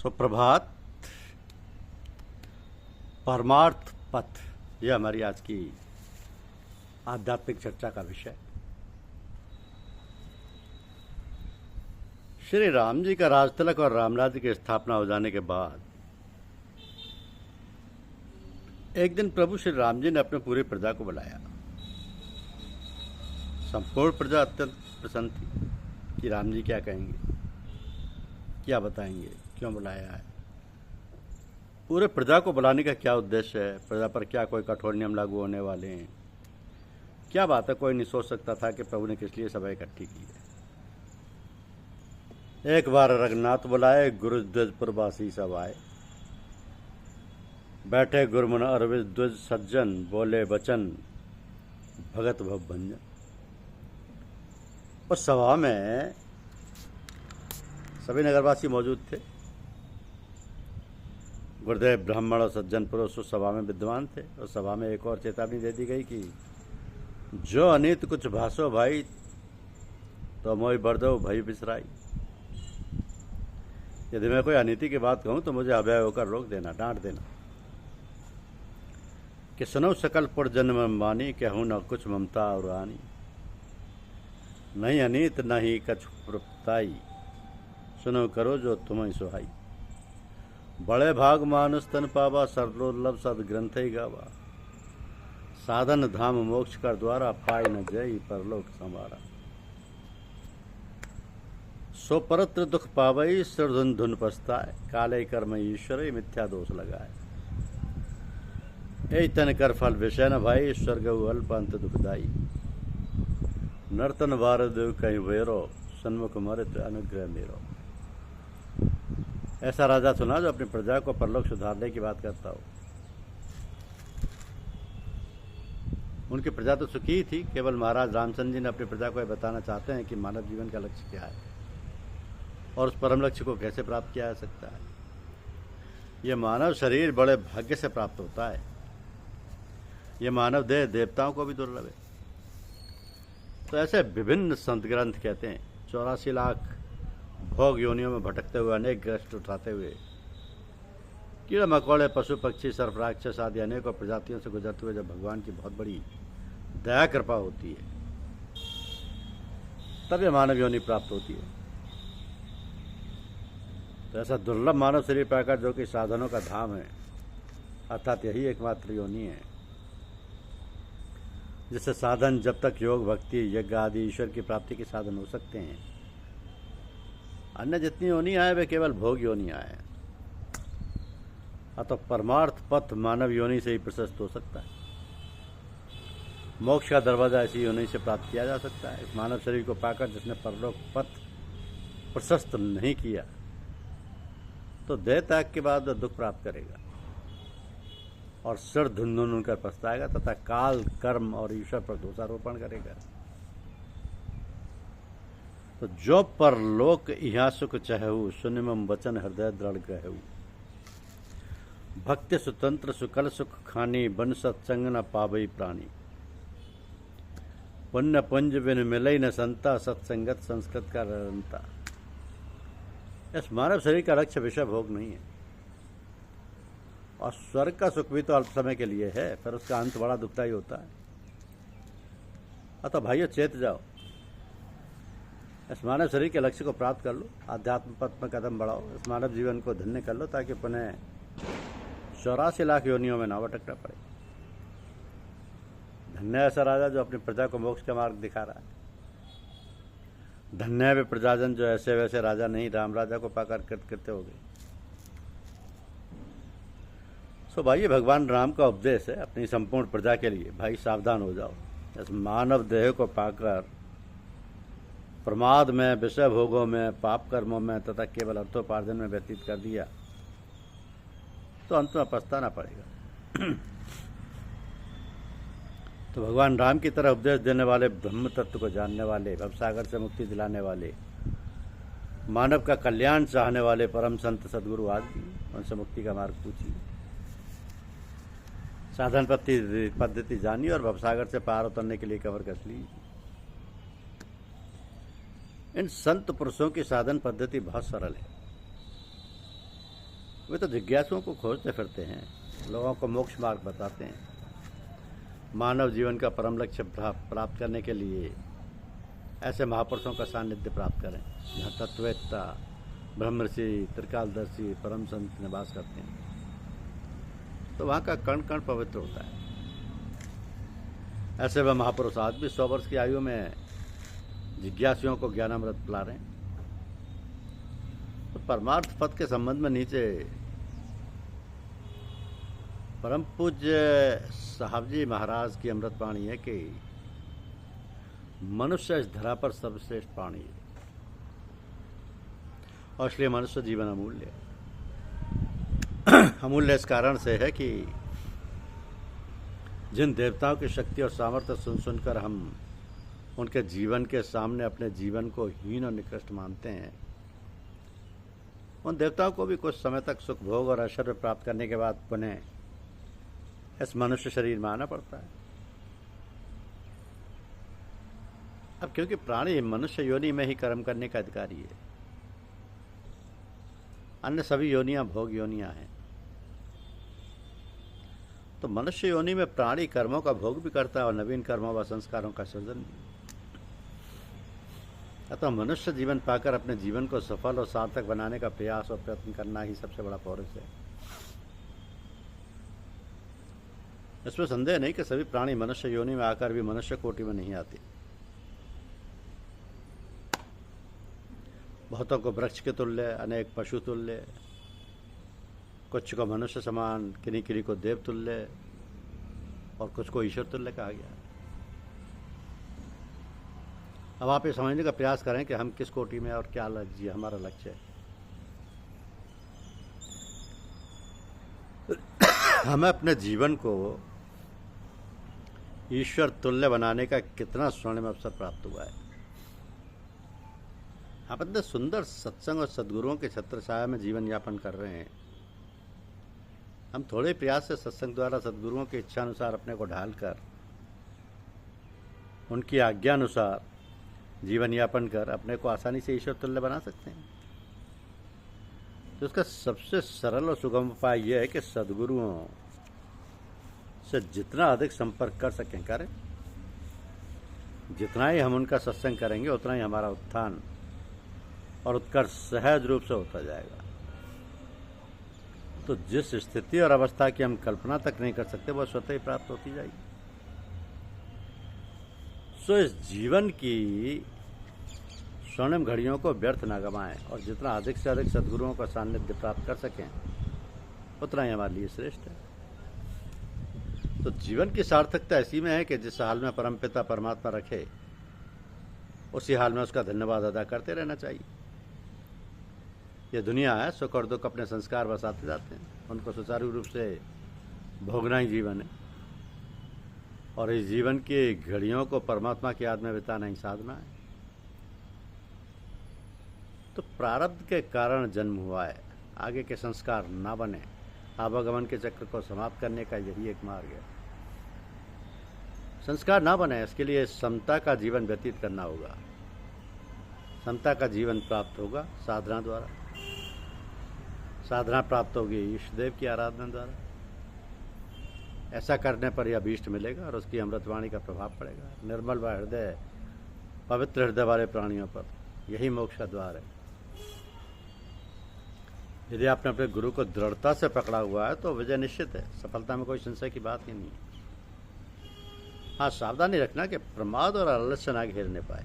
सुप्रभात। परमार्थ पथ, यह हमारी आज की आध्यात्मिक चर्चा का विषय। श्री राम जी का राजतिलक और रामराज्य की स्थापना हो जाने के बाद एक दिन प्रभु श्री राम जी ने अपने पूरी प्रजा को बुलाया। संपूर्ण प्रजा अत्यंत प्रसन्न थी कि राम जी क्या कहेंगे, क्या बताएंगे, क्यों बुलाया है, पूरे प्रजा को बुलाने का क्या उद्देश्य है, प्रजा पर क्या कोई कठोर नियम लागू होने वाले हैं, क्या बात है। कोई नहीं सोच सकता था कि प्रभु ने किस लिए सभा इकट्ठी की है। एक बार रघुनाथ बुलाए, गुरु द्विजपुर वासी सब आए। बैठे गुरुमन अरविंद द्विज सज्जन, बोले वचन भगत भव भंजन। उस सभा में सभी नगरवासी मौजूद थे। गुरुदेव ब्राह्मण और सज्जन पुरुष उस सभा में विद्वान थे। उस सभा में एक और चेतावनी दे दी गई कि जो अनित कुछ भाषो भाई, तो मोहि बरदो भई बिसराई। यदि मैं कोई अनिति की बात कहूं तो मुझे अभय होकर रोक देना, डांट देना। कि सुनो सकल पुर जन्म मानी, कहूं न कुछ ममता और आनी। नहीं अनित नहीं कछु प्रपताई, सुनो करो जो तुम्हें सुहाई। बड़े भाग मानुष तन पावा, सर्वोल्लभ सद ग्रंथ ही गावा। साधन धाम मोक्ष कर द्वारा, पाई न जय परलोक संवारा। सो परत्र दुख पावई, सिर धुन धुन पछताए। काले कर्म ईश्वर मिथ्या दोष लगाए। ए तन कर फल विषय न भाई, स्वर्ग अल्प अंत दुखदाई। नर्तन वार देव कहीं वेरो, सन्मुख मरित अनुग्रह मेरो। ऐसा राजा सुना जो अपनी प्रजा को परलोक सुधारने की बात करता हो। उनकी प्रजा तो सुखी ही थी, केवल महाराज रामचंद्र जी ने अपनी प्रजा को यह बताना चाहते हैं कि मानव जीवन का लक्ष्य क्या है और उस परम लक्ष्य को कैसे प्राप्त किया जा सकता है। यह मानव शरीर बड़े भाग्य से प्राप्त होता है। यह मानव देह देवताओं को भी दुर्लभ है। तो ऐसे विभिन्न संत ग्रंथ कहते हैं 84 लाख भोग योनियों में भटकते हुए, अनेक कष्ट उठाते हुए, कीड़े मकोड़े पशु पक्षी सर्प राक्षस आदि अनेकों प्रजातियों से गुजरते हुए जब भगवान की बहुत बड़ी दया कृपा होती है, तब यह मानव योनि प्राप्त होती है। तो ऐसा दुर्लभ मानव शरीर पाकर जो कि साधनों का धाम है, अर्थात यही एकमात्र योनि है जिससे साधन जब तक योग भक्ति यज्ञ आदि ईश्वर की प्राप्ति के साधन हो सकते हैं। अन्य जितनी योनियां हैं वे केवल भोग योनियां हैं। अतः परमार्थ पथ मानव योनि से ही प्रशस्त हो सकता है। मोक्ष का दरवाजा ऐसी योनि से प्राप्त किया जा सकता है। इस मानव शरीर को पाकर जिसने परलोक पथ प्रशस्त नहीं किया तो देह त्याग के बाद दुख प्राप्त करेगा और सिर धुन धुन कर पछताएगा तथा काल कर्म और ईश्वर पर दोषारोपण करेगा। तो जो परलोक यहाँ सुख चहु, सुनिमम वचन हृदय दृढ़ गहु। भक्ति स्वतंत्र सुकल सुख खानी, बन सत्संग न पावई प्राणी। पुण्य पुंज बिन मिलई न संता, सत्संगत संस्कृत का रंता। इस मानव शरीर का लक्ष्य विषय भोग नहीं है और स्वर्ग का सुख भी तो अल्प समय के लिए है, फिर उसका अंत बड़ा दुखदायी होता है। अतः भाइयों चेत जाओ, इस मानव शरीर के लक्ष्य को प्राप्त कर लो, आध्यात्म पथ में कदम बढ़ाओ, इस मानव जीवन को धन्य कर लो ताकि पुनः 84 लाख योनियों में ना भटकना पड़े। धन्य ऐसा राजा जो अपनी प्रजा को मोक्ष का मार्ग दिखा रहा है। धन्य है वे प्रजाजन जो ऐसे वैसे राजा नहीं, राम राजा को पाकर कृतकृत्य हो गए। सो भाई, भगवान राम का उपदेश है अपनी संपूर्ण प्रजा के लिए। भाई सावधान हो जाओ, इस मानव देह को पाकर प्रमाद में, विषय भोगों में, पाप कर्मों में तथा केवल अर्थोपार्जन में व्यतीत कर दिया तो अंत में पछताना पड़ेगा। तो भगवान राम की तरह उपदेश देने वाले, ब्रह्म तत्व को जानने वाले, भवसागर से मुक्ति दिलाने वाले, मानव का कल्याण चाहने वाले परम संत सदगुरु आज भी, उनसे मुक्ति का मार्ग पूछिए। साधन पद्धति जानिए और भवसागर से पार उतरने के लिए कमर कस लीजिए। इन संत पुरुषों की साधन पद्धति बहुत सरल है। वे तो जिज्ञासुओं को खोजते फिरते हैं, लोगों को मोक्ष मार्ग बताते हैं। मानव जीवन का परम लक्ष्य प्राप्त करने के लिए ऐसे महापुरुषों का सानिध्य प्राप्त करें, जहाँ तत्ववेत्ता, ब्रह्मर्षि, त्रिकालदर्शी, परम संत निवास करते हैं, तो वहाँ का कण कण पवित्र होता है। ऐसे वह महापुरुष आज भी 100 वर्ष की आयु में जिज्ञासुओं को ज्ञानामृत पिला रहे हैं। तो परमार्थ पद के संबंध में नीचे परम पूज्य साहब जी महाराज की अमृतवाणी है कि मनुष्य इस धरा पर सर्वश्रेष्ठ प्राणी है और इसलिए मनुष्य जीवन अमूल्य है। अमूल्य इस कारण से है कि जिन देवताओं की शक्ति और सामर्थ्य सुनकर हम उनके जीवन के सामने अपने जीवन को हीन और निकृष्ट मानते हैं, उन देवताओं को भी कुछ समय तक सुख भोग और ऐश्वर्य प्राप्त करने के बाद पुनः इस मनुष्य शरीर में आना पड़ता है। अब क्योंकि प्राणी मनुष्य योनि में ही कर्म करने का अधिकारी है, अन्य सभी योनियां भोग योनियां हैं, तो मनुष्य योनि में प्राणी कर्मों का भोग भी करता है और नवीन कर्मों व संस्कारों का सृजन भी। अतः मनुष्य जीवन पाकर अपने जीवन को सफल और सार्थक बनाने का प्रयास और प्रयत्न करना ही सबसे बड़ा पौरुष है। इसमें संदेह नहीं कि सभी प्राणी मनुष्य योनि में आकर भी मनुष्य कोटि में नहीं आते। बहुतों को वृक्ष के तुल्य, अनेक पशु तुल्य, कुछ को मनुष्य समान, किन्हीं किन्हीं को देव तुल्य और कुछ को ईश्वर तुल्य कहा गया। अब आप ये समझने का प्रयास करें कि हम किस कोटि में और क्या हमारा लक्ष्य है। हमें अपने जीवन को ईश्वर तुल्य बनाने का कितना स्वर्णिम अवसर प्राप्त हुआ है। हम इतने सुंदर सत्संग और सद्गुरुओं के छत्र छाया में जीवन यापन कर रहे हैं। हम थोड़े प्रयास से सत्संग द्वारा सद्गुरुओं की इच्छा अनुसार अपने को ढालकर उनकी आज्ञा अनुसार जीवन यापन कर अपने को आसानी से ईश्वर तुल्य बना सकते हैं। तो इसका सबसे सरल और सुगम उपाय यह है कि सद्गुरुओं से जितना अधिक संपर्क कर सकें करें। जितना ही हम उनका सत्संग करेंगे उतना ही हमारा उत्थान और उत्कर्ष सहज रूप से होता जाएगा। तो जिस स्थिति और अवस्था की हम कल्पना तक नहीं कर सकते वह स्वतः ही प्राप्त होती जाएगी। सो इस जीवन की स्वर्णिम घड़ियों को व्यर्थ न गंवाएं और जितना अधिक से अधिक सद्गुरुओं का सानिध्य प्राप्त कर सकें उतना ही हमारे लिए श्रेष्ठ है। तो जीवन की सार्थकता ऐसी में है कि जिस हाल में परमपिता परमात्मा रखे उसी हाल में उसका धन्यवाद अदा करते रहना चाहिए। यह दुनिया है, सुख और दुख अपने संस्कार बसाते जाते हैं, उनको सुचारू रूप से भोगना ही जीवन है और इस जीवन की घड़ियों को परमात्मा की याद में बिताना ही साधना है। तो प्रारब्ध के कारण जन्म हुआ है, आगे के संस्कार ना बने, आवागमन के चक्र को समाप्त करने का यही एक मार्ग है। संस्कार ना बने इसके लिए समता का जीवन व्यतीत करना होगा। समता का जीवन प्राप्त होगा साधना द्वारा। साधना प्राप्त होगी ईष्टदेव की आराधना द्वारा। ऐसा करने पर यह अभीष्ट मिलेगा और उसकी अमृतवाणी का प्रभाव पड़ेगा निर्मल व हृदय, पवित्र हृदय वाले प्राणियों पर। यही मोक्ष का द्वार है। यदि आपने अपने गुरु को दृढ़ता से पकड़ा हुआ है तो विजय निश्चित है, सफलता में कोई संशय की बात ही नहीं है। हाँ, सावधानी रखना कि प्रमाद और आलस्य ना घेरने पाए,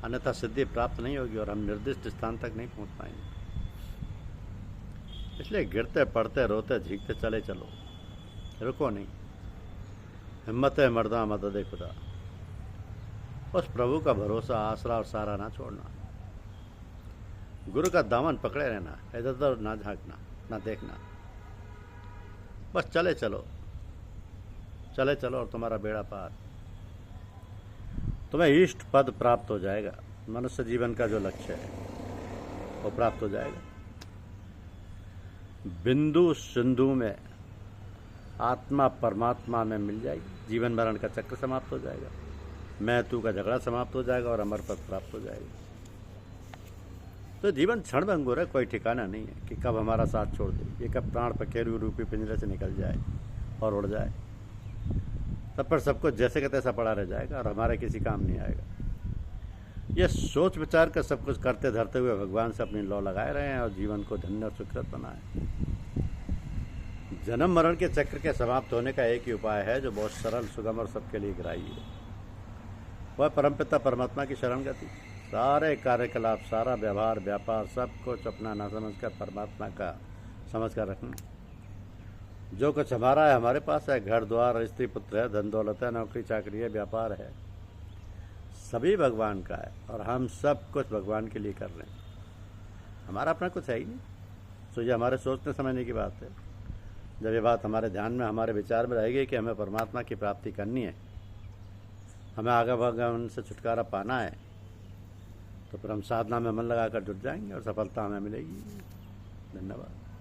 अन्यथा सिद्धि प्राप्त नहीं होगी और हम निर्दिष्ट स्थान तक नहीं पहुंच पाएंगे। इसलिए गिरते पड़ते रोते झीकते चले चलो, रुको नहीं। हिम्मत है मर्दा, मदद है खुदा। उस प्रभु का भरोसा, आसरा और सहारा ना छोड़ना। गुरु का दामन पकड़े रहना, इधर उधर ना झांकना, ना देखना। बस चले चलो, चले चलो और तुम्हारा बेड़ा पार। तुम्हें इष्ट पद प्राप्त हो जाएगा। मनुष्य जीवन का जो लक्ष्य है वो प्राप्त हो जाएगा। बिंदु सिंधु में आत्मा परमात्मा में मिल जाएगी। जीवन मरण का चक्र समाप्त हो जाएगा। मैं तू का झगड़ा समाप्त हो जाएगा और अमर पद प्राप्त हो जाएगा। तो जीवन क्षण भंगुर है, कोई ठिकाना नहीं है कि कब हमारा साथ छोड़ दे, ये कब प्राण पखेरु रूपी पिंजरे से निकल जाए और उड़ जाए। तब पर सब कुछ जैसे का तैसा पड़ा रह जाएगा और हमारे किसी काम नहीं आएगा। ये सोच विचार कर सब कुछ करते धरते हुए भगवान से अपनी लौ लगाए रहे हैं और जीवन को धन्य और सुकृत बनाए। जन्म मरण के चक्र के समाप्त होने का एक ही उपाय है जो बहुत सरल, सुगम और सबके लिए ग्राह्य है। वह परमपिता परमात्मा की शरण गति। सारे कार्यकलाप, सारा व्यवहार, व्यापार, सब कुछ अपना ना समझकर परमात्मा का समझकर रखना। जो कुछ हमारा है हमारे पास है, घर द्वार, स्त्री पुत्र है, धन दौलत है, नौकरी चाकरी है, व्यापार है, सभी भगवान का है और हम सब कुछ भगवान के लिए कर रहे हैं। हमारा अपना कुछ है ही नहीं। तो ये हमारे सोचने समझने की बात है। जब ये बात हमारे ध्यान में, हमारे विचार में रहेगी कि हमें परमात्मा की प्राप्ति करनी है, हमें आगे भगवान से छुटकारा पाना है, तो फिर हम साधना में मन लगाकर जुट जाएंगे और सफलता हमें मिलेगी। धन्यवाद।